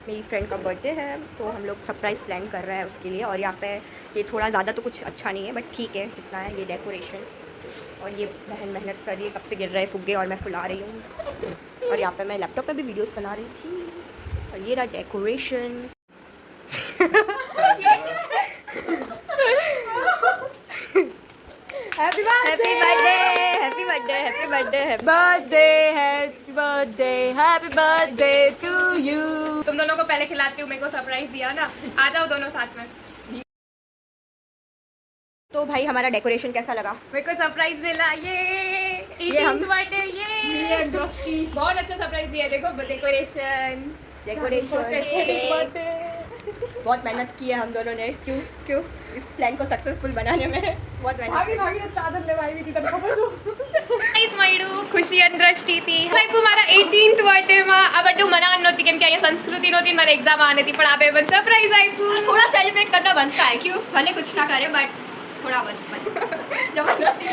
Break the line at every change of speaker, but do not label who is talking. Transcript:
मेरी फ्रेंड का बर्थडे है तो हम लोग सरप्राइज़ प्लान कर रहे हैं उसके लिए। और यहाँ पे ये थोड़ा ज़्यादा तो कुछ अच्छा नहीं है बट ठीक है जितना है ये डेकोरेशन। और ये बहन मेहनत कर रही है, कब से गिर रहे फुग्गे और मैं फुला रही हूँ। और यहाँ पे मैं लैपटॉप पे भी वीडियोस बना रही थी। और ये रहा decoration. Happy birthday, happy birthday, happy birthday, happy
birthday, happy birthday, happy birthday to you.
तुम दोनों को पहले खिलाती हूँ, मेरे को सरप्राइज दिया ना, आ जाओ दोनों साथ में।
तो भाई हमारा डेकोरेशन कैसा लगा?
मेरे को सरप्राइज मिला, ये 18th बर्थडे, ये दृष्टि बहुत अच्छा सरप्राइज दिया। देखो डेकोरेशन
बहुत मेहनत की है हम दोनों ने। क्यों इस प्लान को सक्सेसफुल बनाने में बहुत मेहनत।
चादर लेवाई भी थी तब
गाइस मयडू खुशी અને દ્રષ્ટિ થી સાહેબ મારા 18th બર્થડે માં આ બર્થડે મનાવવાનું નહોતી કેમ કે અહીંયા સંસ્કૃતિ નહોતી, મારે એક્ઝામ આની હતી, પણ આપે પણ સરપ્રાઈઝ આપ્યું।
थोड़ा सेलिब्रेट करना बनता है, क्यों भले कुछ ना करे बट थोड़ा बन जबरदस्ती